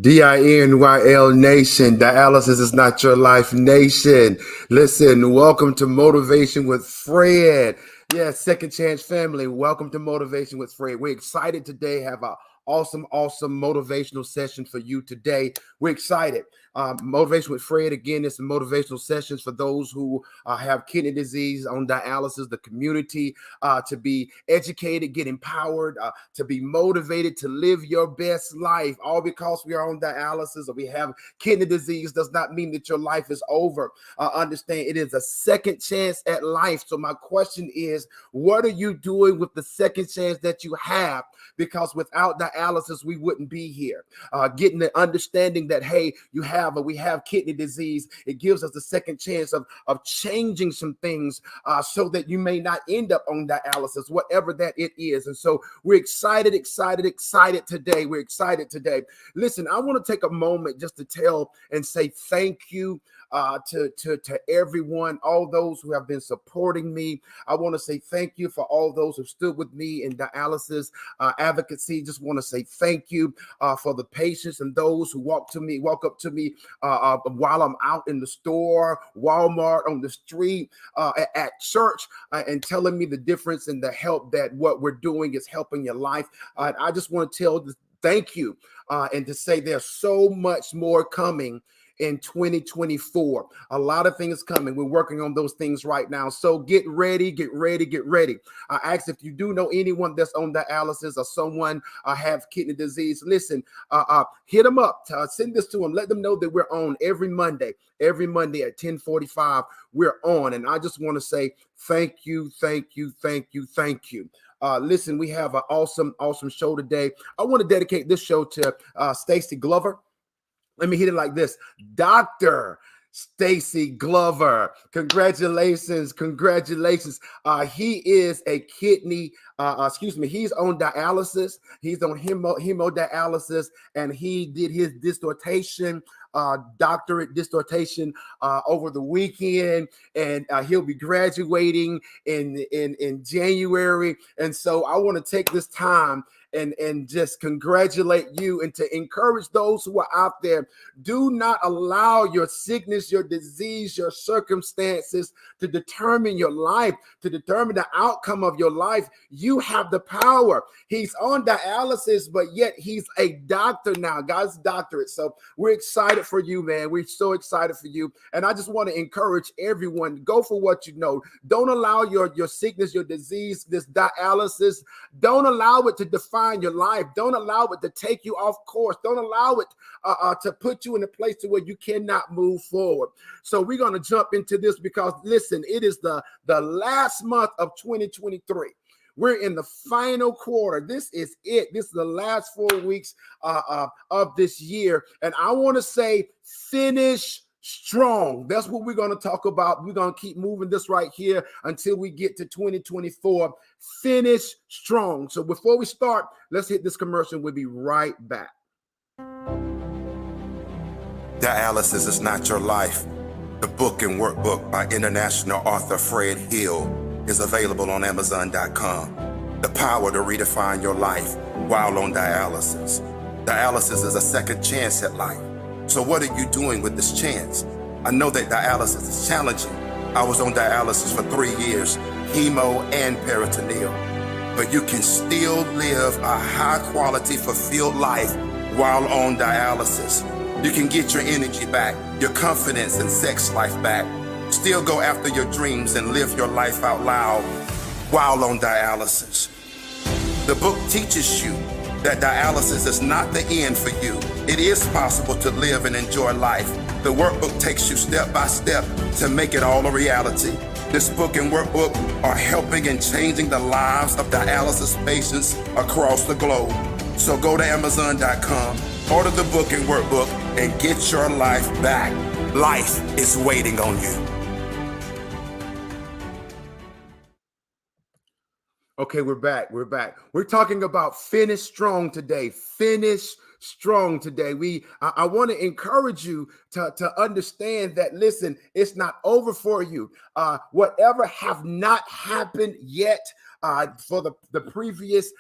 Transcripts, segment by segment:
DINYL Nation, dialysis is not your life nation. Listen, welcome to Motivation with Fred. Yeah, Second Chance family, welcome to Motivation with Fred. We're excited today, have a awesome motivational session for you today. We're excited. Motivation with Fred, again, it's motivational sessions for those who have kidney disease, on dialysis, the community, to be educated, get empowered, to be motivated to live your best life. All because we are on dialysis or we have kidney disease does not mean that your life is over. Understand, it is a second chance at life. So my question is, what are you doing with the second chance that you have? Because without dialysis, we wouldn't be here. Getting the understanding that, hey, we have kidney disease, it gives us a second chance of changing some things so that you may not end up on dialysis, whatever that it is. And so we're excited today. We're excited today. Listen, I want to take a moment just to tell and say thank you to everyone, all those who have been supporting me. I want to say thank you for all those who stood with me in dialysis advocacy. Just want to say thank you for the patients and those who walk up to me while I'm out in the store, Walmart, on the street, at church, and telling me the difference and the help that what we're doing is helping your life. I just want to tell thank you and to say there's so much more coming in 2024. A lot of things coming. We're working on those things right now. So get ready. I asked if you do know anyone that's on dialysis or someone have kidney disease. Listen, hit them up. Send this to them. Let them know that we're on every Monday at 10:45. We're on. And I just want to say thank you. Listen, we have an awesome show today. I want to dedicate this show to Stacy Glover. Let me hit it like this. Dr. Stacy Glover, congratulations. He is a kidney, he's on dialysis. He's on hemodialysis, and he did his doctorate dissertation over the weekend, and he'll be graduating in January. And so I want to take this time and just congratulate you and to encourage those who are out there. Do not allow your sickness, your disease, your circumstances to determine your life, to determine the outcome of your life. You have the power. He's on dialysis, but yet he's a doctor now, God's doctorate. So we're excited for you, man. We're so excited for you. And I just want to encourage everyone, go for what you know. Don't allow your sickness, your disease, this dialysis, don't allow it to define your life. Don't allow it to take you off course. Don't allow it to put you in a place to where you cannot move forward. So we're going to jump into this because, listen, it is the last month of 2023. We're in the final quarter. This is it. This is the last 4 weeks of this year. And I want to say finish strong. That's what we're going to talk about. We're going to keep moving this right here until we get to 2024. Finish strong. So before we start, let's hit this commercial. We'll be right back. Dialysis is not your life. The book and workbook by international author Fred Hill is available on Amazon.com. The power to redefine your life while on dialysis. Dialysis is a second chance at life. So what are you doing with this chance? I know that dialysis is challenging. I was on dialysis for 3 years, hemo and peritoneal. But you can still live a high quality, fulfilled life while on dialysis. You can get your energy back, your confidence and sex life back. Still go after your dreams and live your life out loud while on dialysis. The book teaches you that dialysis is not the end for you. It is possible to live and enjoy life. The workbook takes you step by step to make it all a reality. This book and workbook are helping and changing the lives of dialysis patients across the globe. So go to Amazon.com, order the book and workbook, and get your life back. Life is waiting on you. Okay, we're back. We're talking about finish strong today. I want to encourage you to understand that, listen, it's not over for you. Whatever have not happened yet, for the previous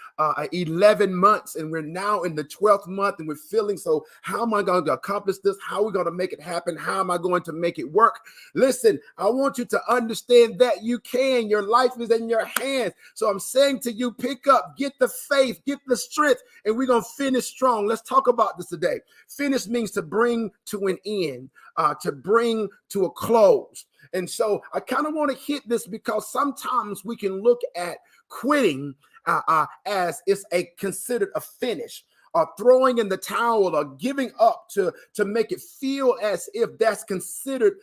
11 months, and we're now in the 12th month, and we're feeling, so how am I going to accomplish this? How are we going to make it happen? How am I going to make it work? Listen, I want you to understand that you can. Your life is in your hands. So I'm saying to you, pick up, get the faith, get the strength, and we're going to finish strong. Let's talk about this today. Finish means to bring to an end, to bring to a close. And so I kind of want to hit this because sometimes we can look at quitting as it's considered a finish, or throwing in the towel, or giving up to make it feel as if that's considered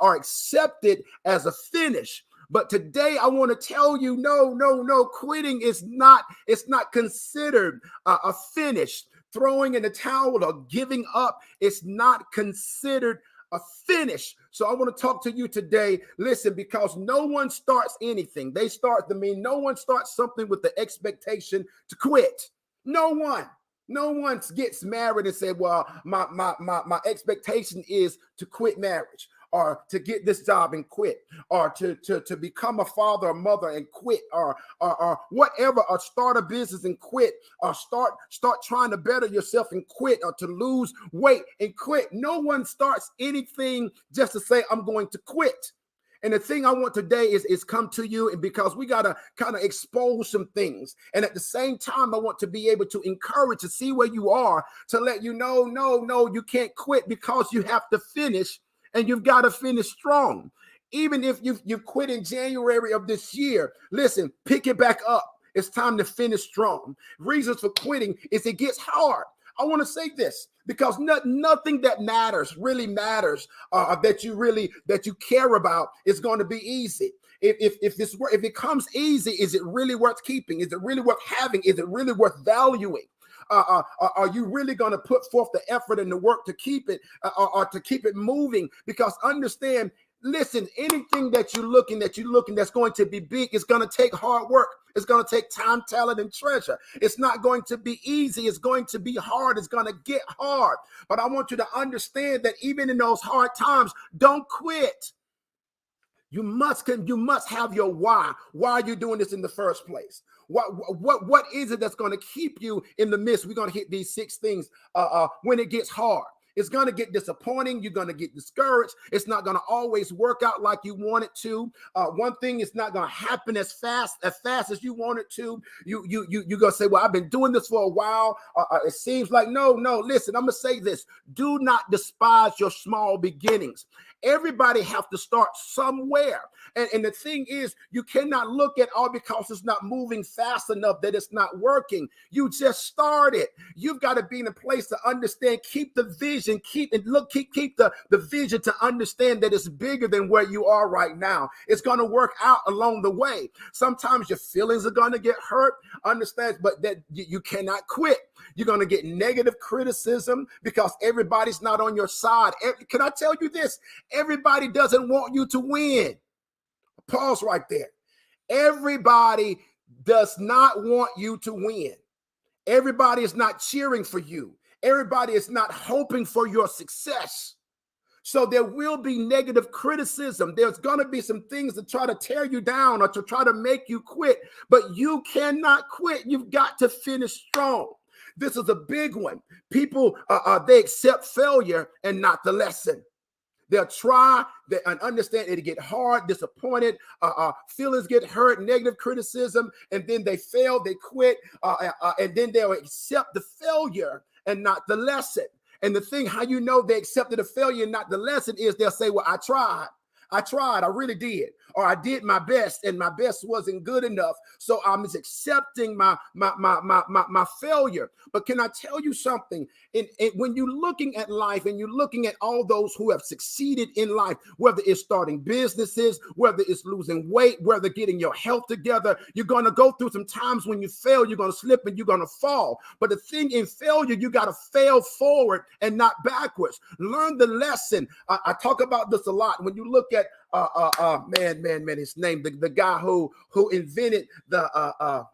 or accepted as a finish. But today I want to tell you, no, quitting is not, it's not considered a finish. Throwing in the towel or giving up is not considered a finish. So I want to talk to you today. Listen, because no one starts anything. No one starts something with the expectation to quit. No one. No one gets married and said, well, my expectation is to quit marriage, or to get this job and quit, or to become a father or mother and quit, or whatever, or start a business and quit, or start trying to better yourself and quit, or to lose weight and quit. No one starts anything just to say, I'm going to quit. And the thing I want today is come to you, and because we got to kind of expose some things. And at the same time, I want to be able to encourage, to see where you are, to let you know, no, you can't quit, because you have to finish, and you've got to finish strong. Even if you quit in January of this year, listen, pick it back up. It's time to finish strong. Reasons for quitting is it gets hard. I want to say this because nothing that really matters that you care about is going to be easy. If it comes easy, is it really worth keeping? Is it really worth having? Is it really worth valuing? Are you really going to put forth the effort and the work to keep it, or to keep it moving? Because understand, listen, anything that you're looking that's going to be big is going to take hard work. It's going to take time, talent, and treasure. It's not going to be easy. It's going to be hard. It's going to get hard. But I want you to understand that even in those hard times, don't quit. You must have your why. Why are you doing this in the first place? What is it that's going to keep you in the midst? We're going to hit these 6 things when it gets hard. It's going to get disappointing. You're going to get discouraged. It's not going to always work out like you want it to. One thing is not going to happen as fast as you want it to. You're going to say, well, I've been doing this for a while. It seems like, no, listen, I'm going to say this. Do not despise your small beginnings. Everybody have to start somewhere. And the thing is, you cannot look at all because it's not moving fast enough that it's not working. You just started. You've got to be in a place to understand, keep the vision, keep the vision to understand that it's bigger than where you are right now. It's going to work out along the way. Sometimes your feelings are going to get hurt, understand, but that you cannot quit. You're going to get negative criticism because everybody's not on your side. Can I tell you this? Everybody doesn't want you to win. Pause right there. Everybody does not want you to win. Everybody is not cheering for you. Everybody is not hoping for your success. So there will be negative criticism. There's going to be some things to try to tear you down or to try to make you quit, but you cannot quit. You've got to finish strong. This is a big one. People, they accept failure and not the lesson. They'll try and understand it'll get hard, disappointed, feelings get hurt, negative criticism, and then they fail, they quit, and then they'll accept the failure and not the lesson. And the thing, how you know they accepted the failure and not the lesson is they'll say, well, I tried, I really did, or I did my best and my best wasn't good enough. So I'm just accepting my failure. But can I tell you something? When you're looking at life and you're looking at all those who have succeeded in life, whether it's starting businesses, whether it's losing weight, whether getting your health together, you're going to go through some times when you fail, you're going to slip and you're going to fall. But the thing in failure, you got to fail forward and not backwards. Learn the lesson. I talk about this a lot. When you look at his name, the guy who invented the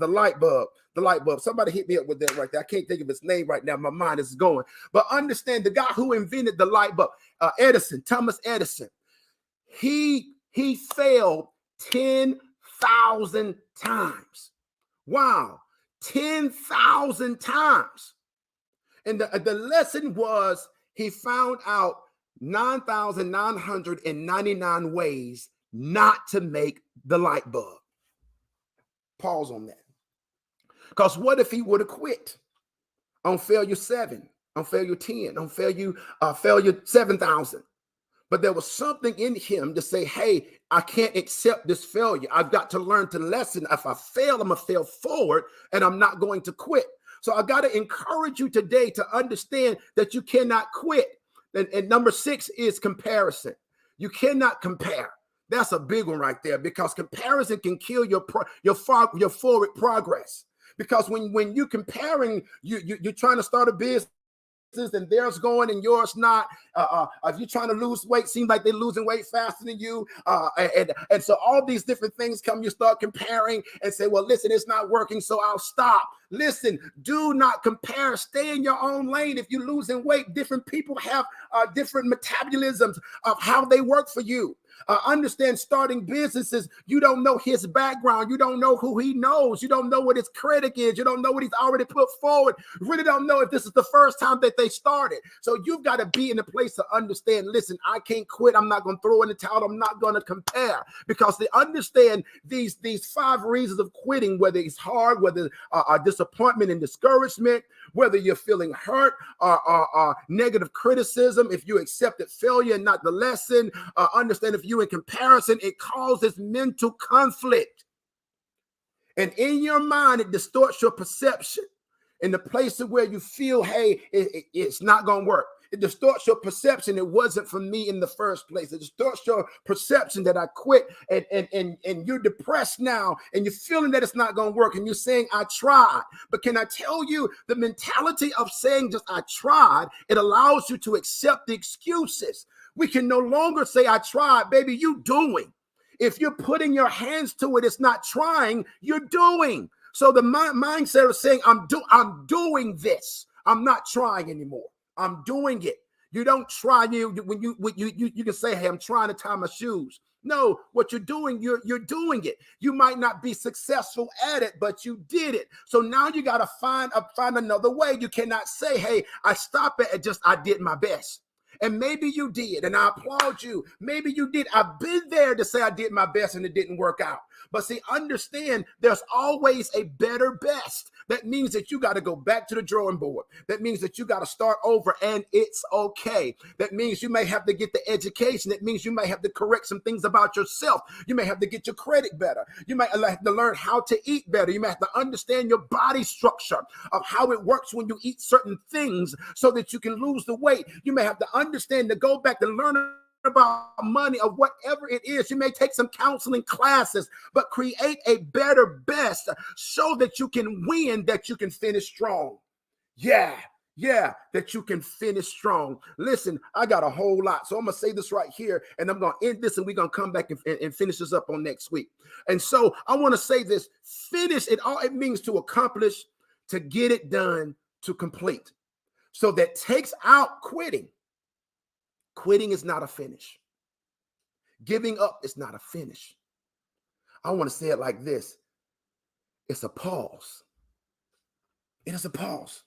light bulb. The light bulb. Somebody hit me up with that right there. I can't think of his name right now. My mind is going. But understand the guy who invented the light bulb, Thomas Edison. He failed 10,000 times. Wow, 10,000 times. And the lesson was he found out 9,999 ways not to make the light bulb. Pause on that. Because what if he would have quit on failure 7, on failure 10, on failure 7,000? But there was something in him to say, hey, I can't accept this failure. I've got to learn to lesson. If I fail, I'm going to fail forward, and I'm not going to quit. So I got to encourage you today to understand that you cannot quit. And number 6 is comparison. You cannot compare. That's a big one right there, because comparison can kill your forward progress. Because when you're comparing, you're trying to start a business and theirs going and yours not. If you're trying to lose weight, seems like they're losing weight faster than you. And so all these different things come, you start comparing and say, well, listen, it's not working, so I'll stop. Listen, do not compare. Stay in your own lane. If you're losing weight, different people have different metabolisms of how they work for you. Understand, starting businesses, you don't know his background. You don't know who he knows. You don't know what his critic is. You don't know what he's already put forward. You really don't know if this is the first time that they started. So you've got to be in a place to understand, listen, I can't quit. I'm not going to throw in the towel. I'm not going to compare, because they understand these 5 reasons of quitting, whether it's hard, whether disappointment and discouragement, whether you're feeling hurt or negative criticism, if you accepted failure and not the lesson. Understand, if you in comparison, it causes mental conflict. And in your mind, it distorts your perception in the place of where you feel, hey, it's not going to work. It distorts your perception. It wasn't for me in the first place. It distorts your perception that I quit, and you're depressed now, and you're feeling that it's not going to work, and you're saying, I tried. But can I tell you, the mentality of saying just I tried, it allows you to accept the excuses. We can no longer say I tried, baby, you doing. If you're putting your hands to it, it's not trying, you're doing. So the mindset of saying I'm doing this. I'm not trying anymore. I'm doing it. You don't try. You can say, hey, I'm trying to tie my shoes. No, what you're doing, you're doing it. You might not be successful at it, but you did it. So now you got to find another way. You cannot say, hey, I stopped at just I did my best. And maybe you did, and I applaud you. Maybe you did. I've been there to say I did my best and it didn't work out. But see, understand, there's always a better best. That means that you got to go back to the drawing board. That means that you got to start over, and it's okay. That means you may have to get the education. That means you may have to correct some things about yourself. You may have to get your credit better. You might have to learn how to eat better. You may have to understand your body structure of how it works when you eat certain things so that you can lose the weight. You may have to understand to go back and learn about money or whatever it is. You may take some counseling classes, but create a better best so that you can win, that you can finish strong. Yeah, that you can finish strong. Listen, I got a whole lot. So I'm going to say this right here, and I'm going to end this, and we're going to come back and finish this up on next week. And so I want to say this: finish it. All it means to accomplish, to get it done, to complete. So that takes out quitting. Quitting is not a finish. Giving up is not a finish. I want to say it like this: it's a pause. It is a pause.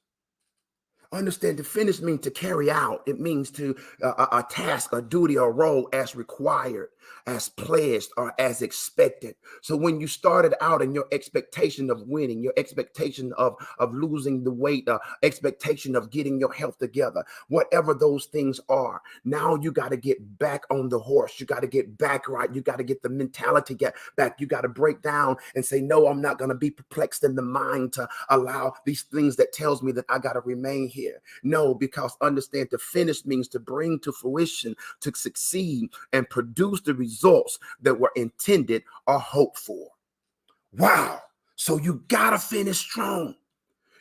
Understand, to finish means to carry out. It means to a task, a duty, or role as required, as pledged, or as expected. So when you started out in your expectation of winning, your expectation of losing the weight, expectation of getting your health together, whatever those things are, now you got to get back on the horse. You got to get back right. You got to get the mentality back. You got to break down and say, no, I'm not going to be perplexed in the mind to allow these things that tells me that I got to remain here. No, because understand, to finish means to bring to fruition, to succeed, and produce the results that were intended or hoped for. Wow. So you got to finish strong.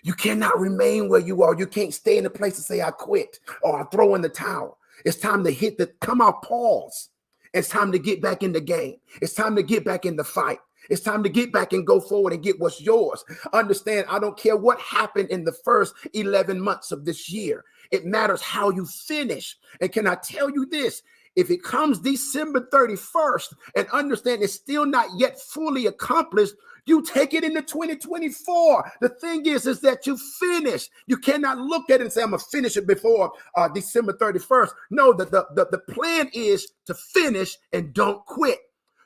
You cannot remain where you are. You can't stay in a place to say, I quit or I throw in the towel. It's time to come out, pause. It's time to get back in the game. It's time to get back in the fight. It's time to get back and go forward and get what's yours. Understand, I don't care what happened in the first 11 months of this year. It matters how you finish. And can I tell you this? if it comes December 31st and understand it's still not yet fully accomplished, you take it into 2024. The thing is that you finish. You cannot look at it and say, I'm going to finish it before December 31st. No, the plan is to finish and don't quit.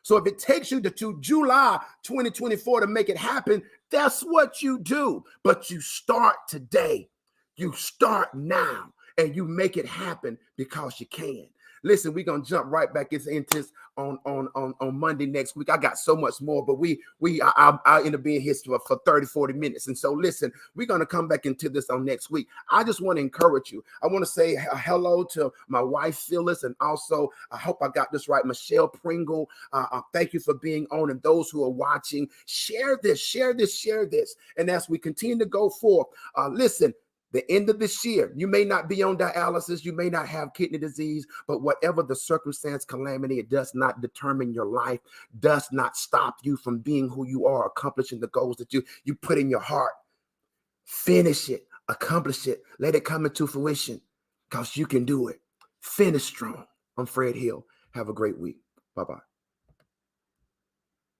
So if it takes you to July 2024 to make it happen, that's what you do. But you start today. You start now and you make it happen because you can. Listen, we're going to jump right back into this on Monday next week. I got so much more, but I'll end up being here for 30, 40 minutes. And so listen, we're going to come back into this on next week. I just want to encourage you. I want to say hello to my wife, Phyllis, and also, I hope I got this right, Michelle Pringle. Thank you for being on, and those who are watching, share this. And as we continue to go forth, listen, the end of this year, you may not be on dialysis, you may not have kidney disease, but whatever the circumstance, calamity, it does not determine your life, does not stop you from being who you are, accomplishing the goals that you put in your heart. Finish it, accomplish it, let it come into fruition, because you can do it. Finish strong. I'm Fred Hill. Have a great week. Bye-bye.